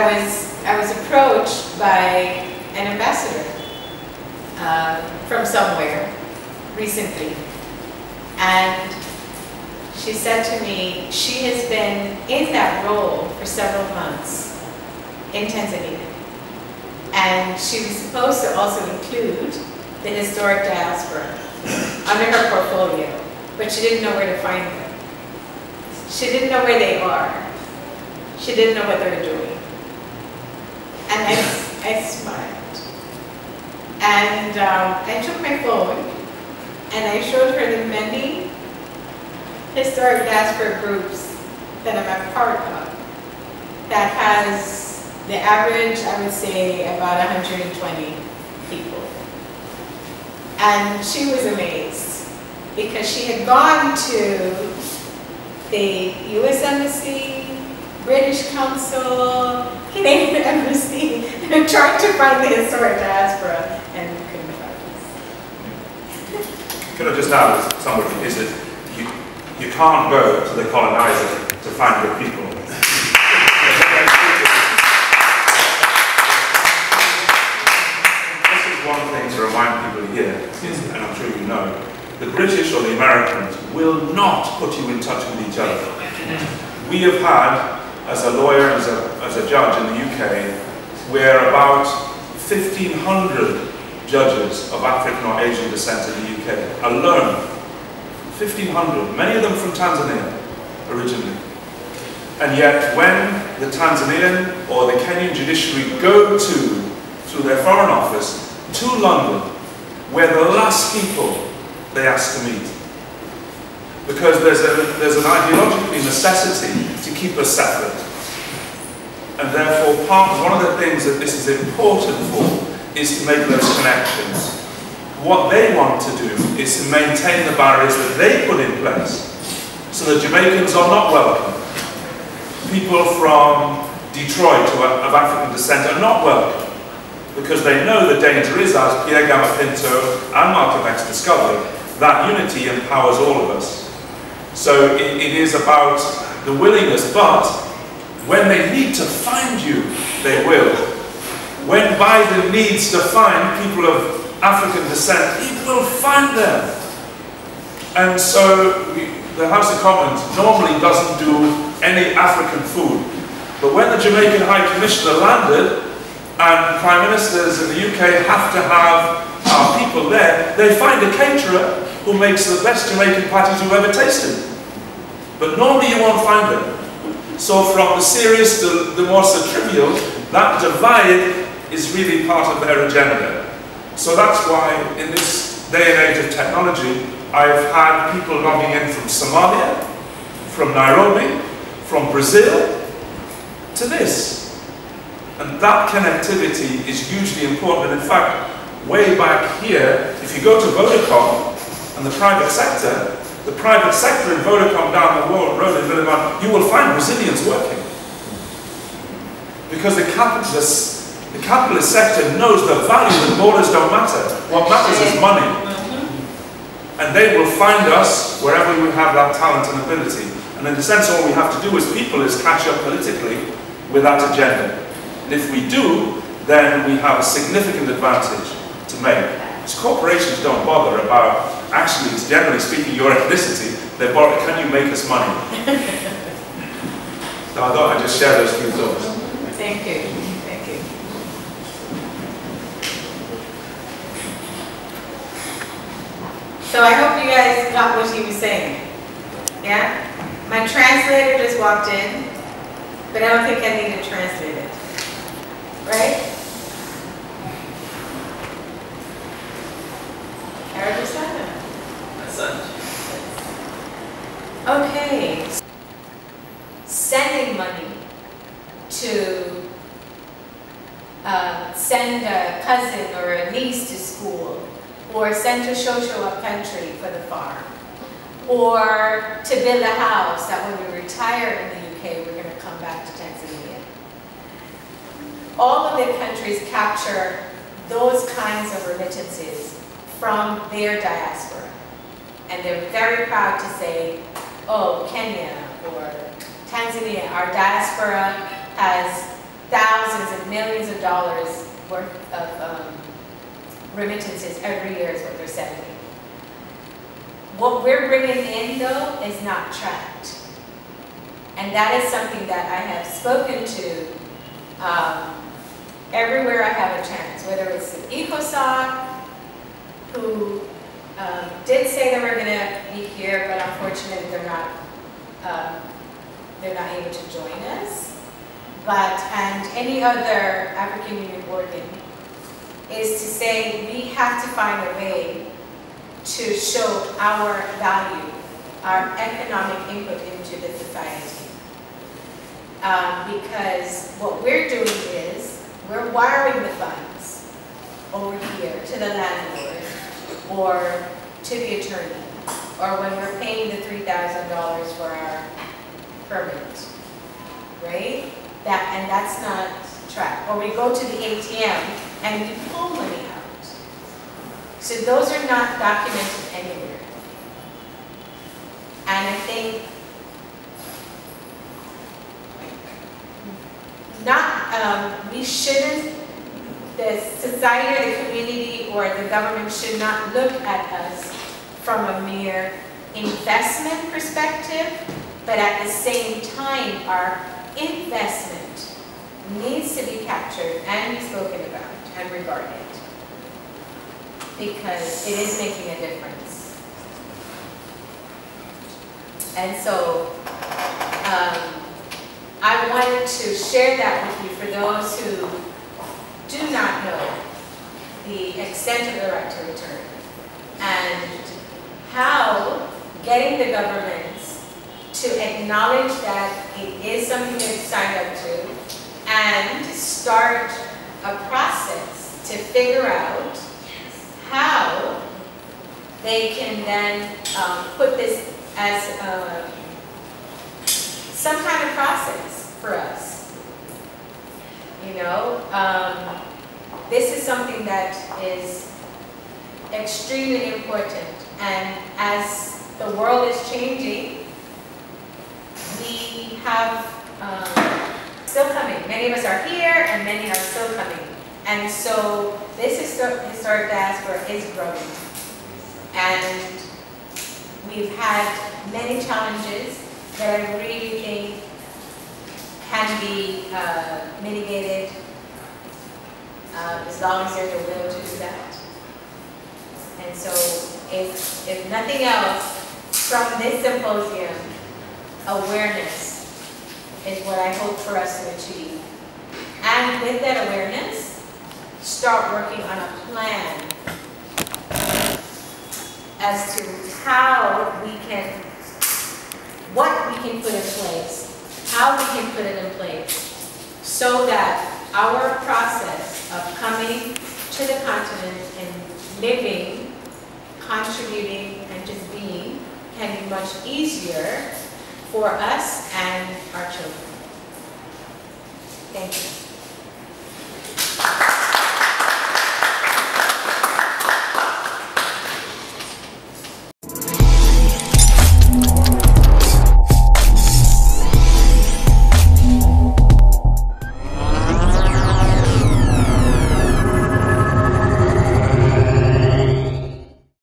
I was approached by an ambassador from somewhere recently, and she said to me she has been in that role for several months in Tanzania, and she was supposed to also include the historic diaspora under her portfolio, but she didn't know where to find them. She didn't know where they are. She didn't know what they were doing. And I smiled. And I took my phone and I showed her the many historic diaspora groups that I'm a part of that has the average, I would say, about 120 people. And she was amazed because she had gone to the U.S. Embassy, British Council, Canadian Embassy, trying to find the historic diaspora and couldn't find us. Can I just add, somebody, is that you can't go to the colonizer to find your people. This is one thing to remind people here, and I'm sure you know, the British or the Americans will not put you in touch with each other. We have had, as a lawyer, as a judge in the UK, we're about 1,500 judges of African or Asian descent in the UK alone. 1,500, many of them from Tanzania originally. And yet when the Tanzanian or the Kenyan judiciary go through their foreign office to London, we're the last people they ask to meet. Because there's an ideological necessity to keep us separate. And therefore, one of the things that this is important for is to make those connections. What they want to do is to maintain the barriers that they put in place so that Jamaicans are not welcome. People from Detroit of African descent are not welcome because they know the danger is, as Pierre Gama-Pinto and Malcolm X discovered, that unity empowers all of us. So it is about the willingness, but when they need to find you, they will. When Biden needs to find people of African descent, he will find them. And so the House of Commons normally doesn't do any African food. But when the Jamaican High Commissioner landed, and Prime Ministers in the UK have to have our people there, they find a caterer who makes the best Jamaican patties you've ever tasted. But normally you won't find them. So from the serious to the more so trivial, that divide is really part of their agenda. So that's why in this day and age of technology, I've had people logging in from Somalia, from Nairobi, from Brazil, to this. And that connectivity is hugely important. And in fact, way back here, if you go to Vodacom and the private sector in Vodacom down the road in Villamar, you will find Brazilians working. Because the capitalist sector knows the value that borders don't matter. What matters is money. And they will find us wherever we have that talent and ability. And in a sense, all we have to do as people is catch up politically with that agenda. And if we do, then we have a significant advantage to make. Because corporations don't bother about, actually, generally speaking, your ethnicity. They bother, can you make us money? So I thought I'd just share those few thoughts. Thank you. Thank you. So I hope you guys got what he was saying. Yeah? My translator just walked in, but I don't think I need to translate it. Right? Okay. Sending money to send a cousin or a niece to school, or send to Shosho up country for the farm, or to build a house that when we retire in the UK, we're going to come back to Tanzania. All of the countries capture those kinds of remittances from their diaspora. And they're very proud to say, oh, Kenya or Tanzania, our diaspora has thousands and millions of dollars worth of remittances every year is what they're sending. What we're bringing in, though, is not tracked. And that is something that I have spoken to everywhere I have a chance, whether it's the ECOSOC, who did say they were going to be here, but unfortunately they're not able to join us. And any other African Union organ, is to say we have to find a way to show our value, our economic input into the society. Because what we're doing is, we're wiring the funds over here to the landlord, or to the attorney, or when we're paying the $3,000 for our permit, right? And that's not tracked. Or we go to the ATM and we pull money out. So those are not documented anywhere. And I think we shouldn't, the society or the community or the government should not look at us from a mere investment perspective, but at the same time, our investment needs to be captured and be spoken about and regarded, because it is making a difference. And so I wanted to share that with you for those who do not know the extent of the right to return, and how getting the governments to acknowledge that it is something they've signed up to, and start a process to figure out how they can then put this as some kind of process for us. You know, this is something that is extremely important, and as the world is changing, we have still coming. Many of us are here, and many are still coming. And so this historic diaspora is growing. And we've had many challenges that I really think can be mitigated as long as there's a will to do that. And so if nothing else, from this symposium, awareness is what I hope for us to achieve. And with that awareness, start working on a plan as to how we can, what we can put in place, how we can put it in place, so that our process of coming to the continent and living, contributing, and just being can be much easier for us and our children. Thank you.